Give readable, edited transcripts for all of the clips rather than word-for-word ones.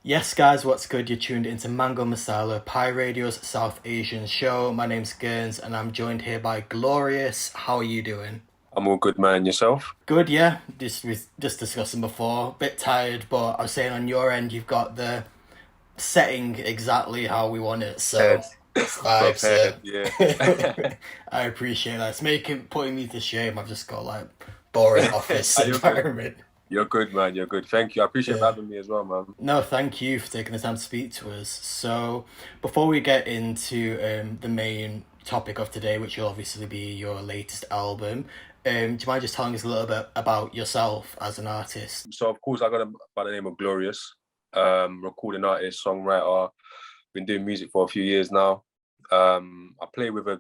Yes, guys, what's good? You're tuned into Mango Masala, Pi Radio's South Asian show. My name's Gerns, and I'm joined here by Gloryuss. How are you doing? I'm all good, man. Yourself? Good, yeah. Just discussing before. Bit tired, but I was saying on your end, you've got the setting exactly how we want it, so Prepared. it's vibes. Prepared, yeah. I appreciate that. It's making putting me to shame. I've just got like boring office You're good. environment. You're good, man. You're good. Thank you. I appreciate you Yeah. having me as well, man. No, thank you for taking the time to speak to us. So, before we get into the main topic of today, which will obviously be your latest album, do you mind just telling us a little bit about yourself as an artist? So, of course, I got by the name of Gloryuss, recording artist, songwriter. Been doing music for a few years now. I play with a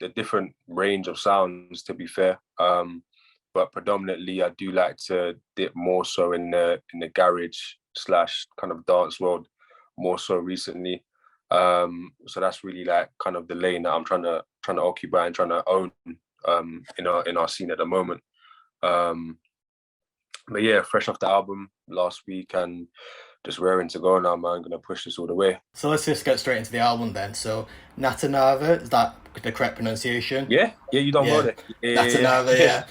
different range of sounds, to be fair. But predominantly, I do like to dip more so in the garage slash kind of dance world, more so recently. So that's really like kind of the lane that I'm trying to occupy and trying to own in our scene at the moment. Um, but yeah, fresh off the album last week and just raring to go now, man. Gonna push this all the way. So let's just get straight into the album then. So Natanavā, is that the correct pronunciation? Yeah, yeah, you don't go Yeah, there. Yeah, Natanavā, yeah, yeah.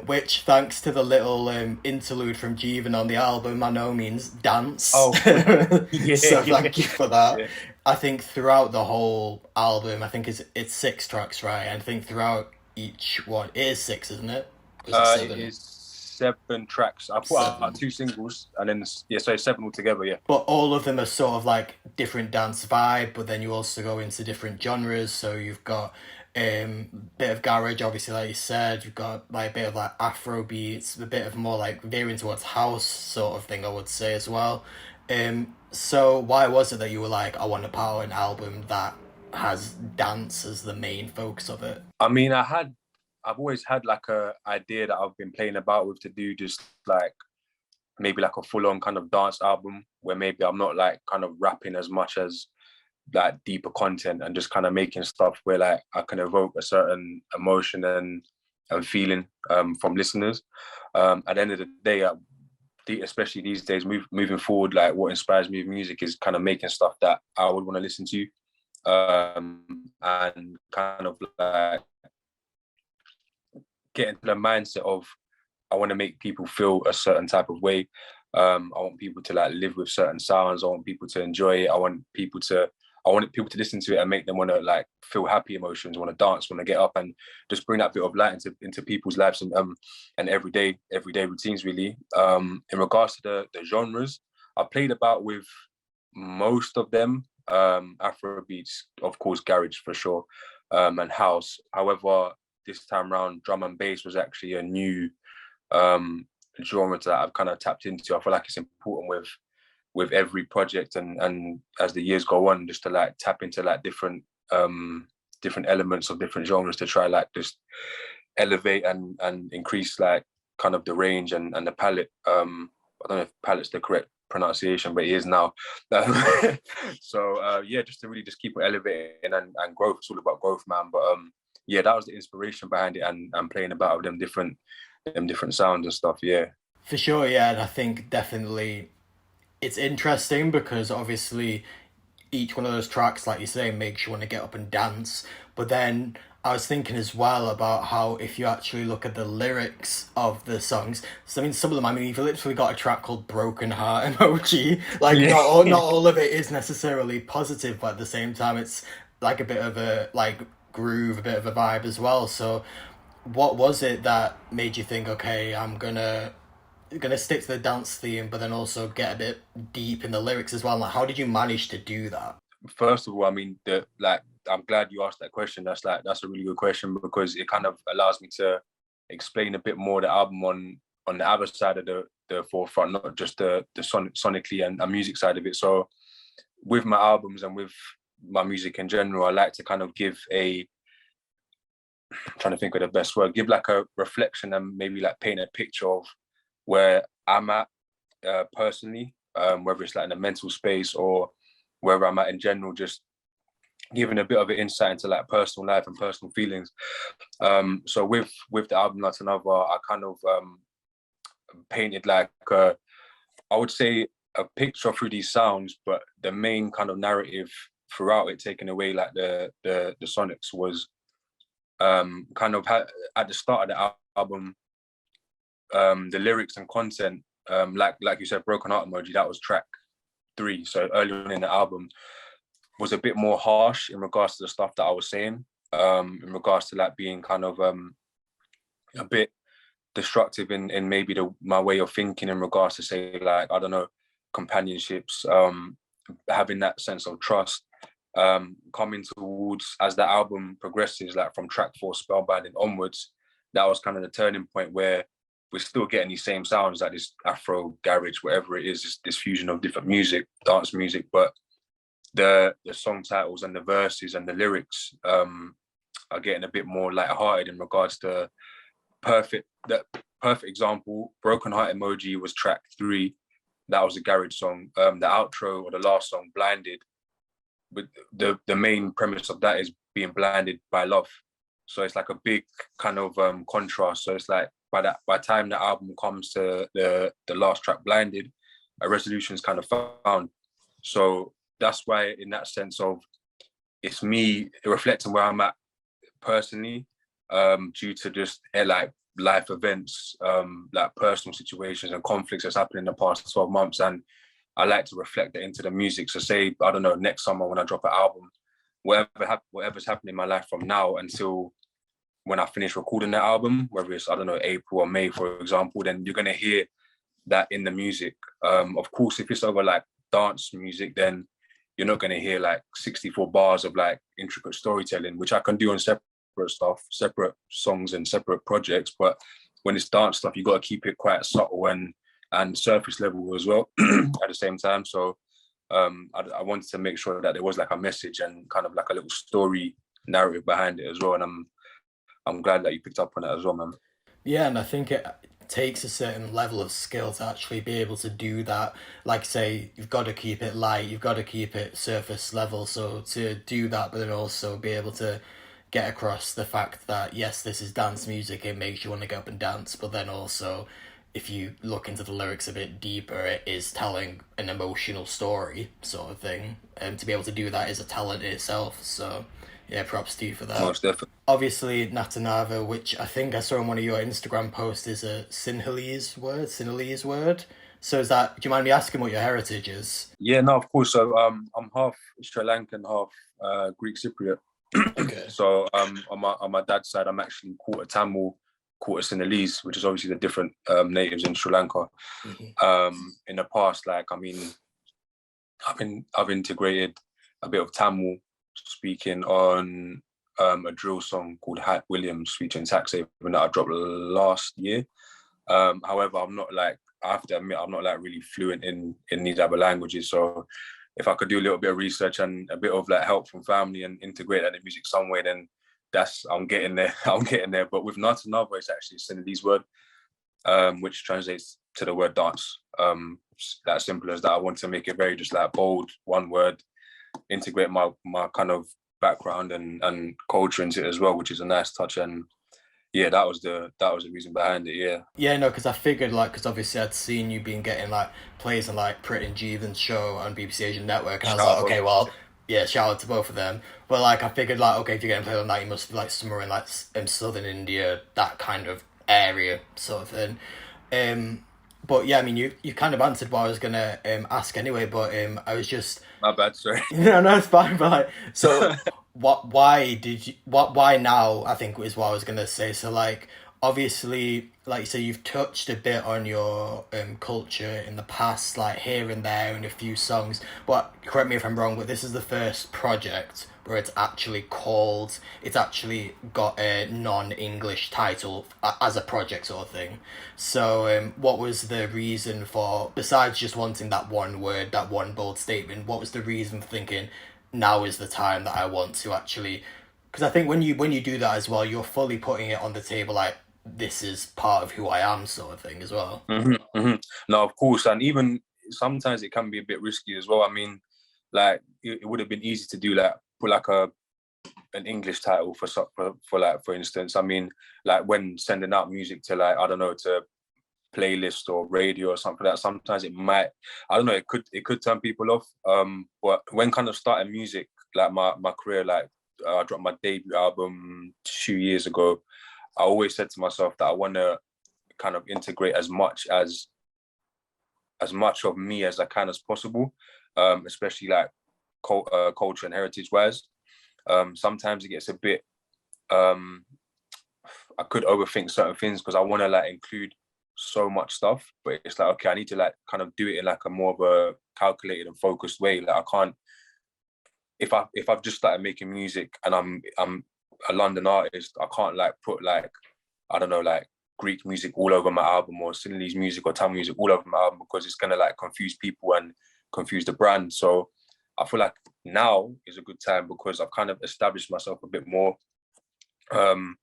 Which, thanks to the little interlude from Jeevan on the album, I know means dance. Oh, yeah, So yeah, thank you for that. yeah. I think throughout the whole album, I think it's 6 tracks, right? And I think throughout each one, it is six, isn't it? Or is it It seven? is 7 tracks. I put out Seven. 2 singles and then yeah, so it's 7 altogether. Yeah. But all of them are sort of like different dance vibe, but then you also go into different genres. So you've got bit of garage, obviously, like you said. You've got like a bit of like Afro beats, a bit of more like veering towards house sort of thing, I would say as well. So why was it that you were like, I want to power an album that has dance as the main focus of it? I mean, I've always had like a idea that I've been playing about with to do just like maybe like a full on kind of dance album where maybe I'm not like kind of rapping as much as like deeper content and just kind of making stuff where like I can evoke a certain emotion and feeling from listeners. At the end of the day, especially these days, moving forward, like what inspires me with music is kind of making stuff that I would want to listen to, and kind of like get into the mindset of I want to make people feel a certain type of way. I want people to like live with certain sounds. I want people to enjoy it. I want people to listen to it and make them want to like feel happy emotions, want to dance, want to get up and just bring that bit of light into people's lives and everyday routines really. In regards to the genres, I played about with most of them. Afro beats, of course, garage for sure, and house. However, this time around, drum and bass was actually a new genre that I've kind of tapped into. I feel like it's important with every project and as the years go on, just to like tap into like different elements of different genres to try like just elevate and increase like kind of the range and the palette. I don't know if palette's the correct pronunciation, but it is now. So yeah, just to really just keep it elevating and growth. It's all about growth, man. But yeah, that was the inspiration behind it and playing about with them different sounds and stuff. Yeah. For sure, yeah, and I think definitely it's interesting because obviously each one of those tracks, like you say, makes you want to get up and dance. But then I was thinking as well about how if you actually look at the lyrics of the songs, so I mean some of them, I mean you've literally got a track called Broken Heart Emoji. Like Yeah. not all of it is necessarily positive, but at the same time it's like a bit of a like groove, a bit of a vibe as well. So what was it that made you think, okay, I'm gonna stick to the dance theme, but then also get a bit deep in the lyrics as well? Like, how did you manage to do that? First of all, I mean, I'm glad you asked that question. That's a really good question because it kind of allows me to explain a bit more the album on the other side of the forefront, not just the sonically and music side of it. So with my albums and with my music in general, I like to kind of give I'm trying to think of the best word, give like a reflection and maybe like paint a picture of where I'm at personally, whether it's like in a mental space or wherever I'm at in general, just giving a bit of an insight into like personal life and personal feelings. So with the album Natanavā, I kind of painted like I would say a picture through these sounds, but the main kind of narrative throughout it, taking away like the sonics, was kind of at the start of the album, the lyrics and content, like you said, Broken Heart Emoji, that was track 3. So earlier on in the album was a bit more harsh in regards to the stuff that I was saying, in regards to like being kind of a bit destructive in maybe my way of thinking in regards to, say, like, I don't know, companionships, having that sense of trust, coming towards, as the album progresses, like from track 4, Spellbinding, onwards, that was kind of the turning point where we're still getting these same sounds, like this Afro, garage, whatever it is, this fusion of different music, dance music, but the song titles and the verses and the lyrics are getting a bit more lighthearted in regards to the perfect example. Broken Heart Emoji was track 3. That was a garage song. The outro, or the last song, Blinded, but the main premise of that is being blinded by love. So it's like a big kind of contrast. So it's like by the time the album comes to the last track, Blinded, a resolution is kind of found. So that's why, in that sense of, it's me reflecting where I'm at personally, due to just like life events, like personal situations and conflicts that's happened in the past 12 months. And I like to reflect that into the music. So say, I don't know, next summer when I drop an album, whatever's happening in my life from now until when I finish recording that album, whether it's, I don't know, April or May, for example, then you're going to hear that in the music. Of course, if it's over like dance music, then you're not going to hear like 64 bars of like intricate storytelling, which I can do on separate stuff, separate songs and separate projects. But when it's dance stuff, you got to keep it quite subtle and surface level as well at the same time. So I wanted to make sure that there was like a message and kind of like a little story narrative behind it as well. And I'm glad that you picked up on it as well, man. Yeah, and I think it takes a certain level of skill to actually be able to do that. Like, say, you've got to keep it light, you've got to keep it surface level. So to do that, but then also be able to get across the fact that, yes, this is dance music, it makes you want to get up and dance, but then also, if you look into the lyrics a bit deeper, it is telling an emotional story, sort of thing. And to be able to do that is a talent in itself. So yeah, props to you for that. Most definitely. Obviously, Natanavā, which I think I saw in one of your Instagram posts, is a Sinhalese word. So is that, do you mind me asking what your heritage is? Yeah, no, of course. So I'm half Sri Lankan, half Greek Cypriot. Okay. So on my dad's side, I'm actually quarter Tamil, quarter Sinhalese, which is obviously the different natives in Sri Lanka. Mm-hmm. In the past, like, I mean, I've integrated a bit of Tamil, speaking on a drill song called Hat Williams featuring Taxaven that I dropped last year. However, I have to admit, I'm not like really fluent in these other languages. So if I could do a little bit of research and a bit of like help from family and integrate that in music some way, then I'm getting there. I'm getting there. But with Natanavā, it's actually a Sinhalese word, which translates to the word dance. That simple as that. I want to make it very just like bold, one word, integrate my kind of background and culture into it as well, which is a nice touch. And yeah, that was the reason behind it. Yeah, no, because I figured, like, because obviously I'd seen you been getting like plays on like Prit and Jeevan's show on BBC Asian Network, and I was like, okay, well, yeah, shout out to both of them. But like, I figured, like, okay, if you're getting played on that, you must be like somewhere in like in southern India, that kind of area, sort of thing. But yeah, I mean, you kind of answered what I was gonna ask anyway. But I was just, my bad, sorry. No, it's fine. But like, so why now, I think is what I was gonna say. So like, obviously, like you say, you've touched a bit on your culture in the past, like here and there in a few songs. But correct me if I'm wrong, but this is the first project where it's actually got a non-English title as a project sort of thing. So what was the reason for, besides just wanting that one word, that one bold statement, what was the reason for thinking, now is the time that I want to actually, because I think when you do that as well, you're fully putting it on the table, like, this is part of who I am, sort of thing as well. Mm-hmm, mm-hmm. No, of course, and even sometimes it can be a bit risky as well. I mean, like, it would have been easy to do like put like an English title for like, for instance. I mean, like when sending out music to, like, I don't know, to playlist or radio or something like that, sometimes it might, I don't know, it could turn people off. But when kind of starting music, like my career, like I dropped my debut album 2 years ago, I always said to myself that I want to kind of integrate as much of me as I can as possible, especially like culture and heritage wise. Sometimes it gets a bit, I could overthink certain things because I want to like include so much stuff, but it's like, okay, I need to like kind of do it in like a more of a calculated and focused way. Like I can't, if I've just started making music and I'm a London artist, I can't like put like, I don't know, like Greek music all over my album or Senegalese music or Tamil music all over my album, because it's gonna like confuse people and confuse the brand. So I feel like now is a good time because I've kind of established myself a bit more. I'm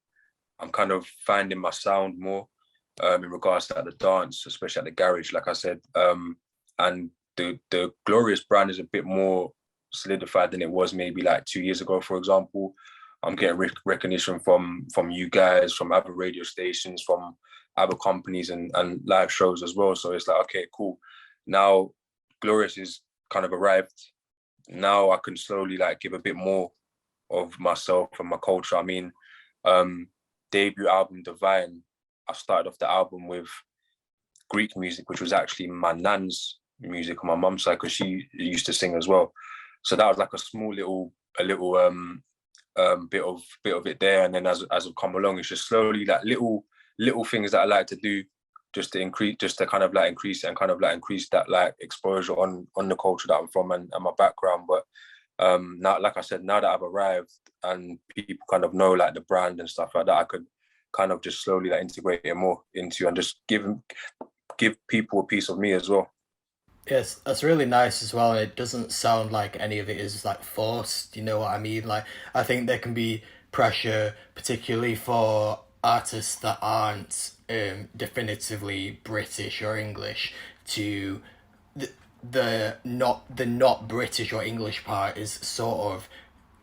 kind of finding my sound more in regards to the dance, especially at the garage, like I said. And the Gloryuss brand is a bit more solidified than it was maybe like 2 years ago, for example. I'm getting recognition from you guys, from other radio stations, from other companies and live shows as well. So it's like, okay, cool. Now Gloryuss is kind of arrived. Now I can slowly like give a bit more of myself and my culture. I mean, debut album Divine, I started off the album with Greek music, which was actually my nan's music on my mum's side, because she used to sing as well. So that was like a little bit of it there. And then as I've come along, it's just slowly like little things that I like to do just to kind of like increase that like exposure on the culture that I'm from and my background. But now, like I said, now that I've arrived and people kind of know like the brand and stuff like that, I could kind of just slowly like integrate it more into and just give people a piece of me as well. Yes, that's really nice as well. It doesn't sound like any of it is like forced. You know what I mean? Like, I think there can be pressure, particularly for artists that aren't definitively British or English, to the the not British or English part is sort of,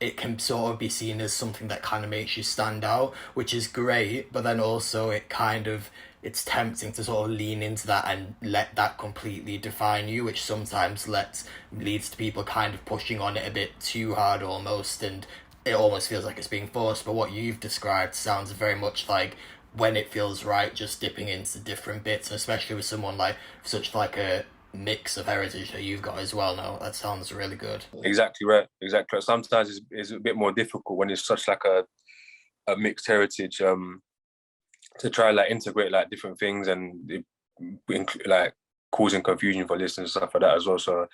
it can sort of be seen as something that kind of makes you stand out, which is great, but then also it's tempting to sort of lean into that and let that completely define you, which sometimes leads to people kind of pushing on it a bit too hard almost, and it almost feels like it's being forced. But what you've described sounds very much like when it feels right, just dipping into different bits, and especially with someone like such like a mix of heritage that you've got as well. Now that sounds really good. Exactly right. Exactly. Sometimes it's a bit more difficult when it's such like a mixed heritage, to try like integrate like different things and like causing confusion for listeners and stuff like that as well. So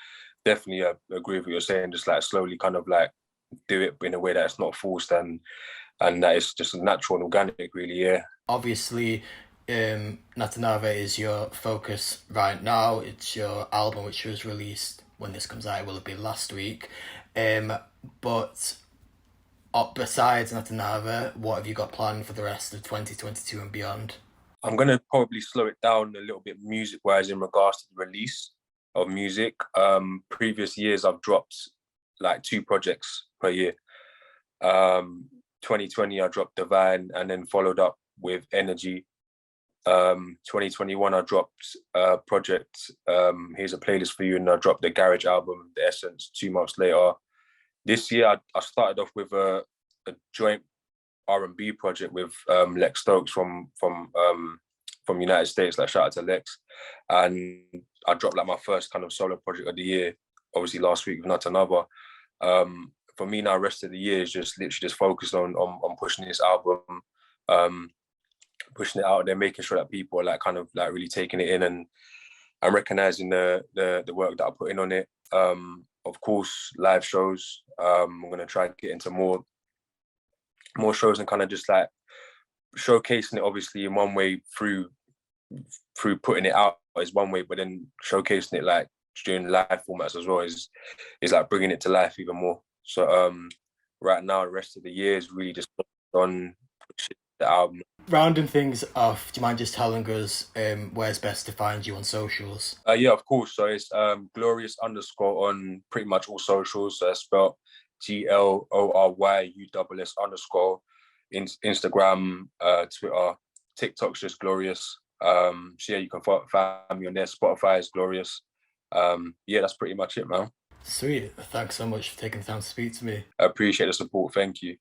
definitely agree with what you're saying. Just like slowly kind of like do it in a way that's not forced and that it's just natural and organic, really. Yeah. Obviously, Natanavā is your focus right now. It's your album which was released, when this comes out, it will have been last week. But besides Natanavā, what have you got planned for the rest of 2022 and beyond? I'm going to probably slow it down a little bit music-wise in regards to the release of music. Previous years, I've dropped like 2 projects per year. 2020, I dropped Divine and then followed up with Energy. 2021, I dropped a project, Here's a Playlist for You, and I dropped the Garage album, The Essence, 2 months later. This year, I started off with a joint R&B project with Lex Stokes from United States. Like, shout out to Lex. And I dropped like my first kind of solo project of the year, obviously last week with Natanavā. For me now, rest of the year is just literally just focused on pushing this album, pushing it out there, making sure that people are like kind of like really taking it in and recognizing the work that I put in on it. Of course, live shows. I'm gonna try to get into more shows and kind of just like showcasing it, obviously in one way through putting it out is one way, but then showcasing it like during live formats as well is like bringing it to life even more. So right now, the rest of the year is really just on the album. Rounding things off, do you mind just telling us where's best to find you on socials? Yeah, of course. So it's Gloryuss _ on pretty much all socials. So it's spelled GLORYUSS _ Instagram, Twitter, TikTok's just Gloryuss. So yeah, you can find me on there. Spotify is Gloryuss. Yeah, that's pretty much it, man. Sweet. Thanks so much for taking the time to speak to me. I appreciate the support. Thank you.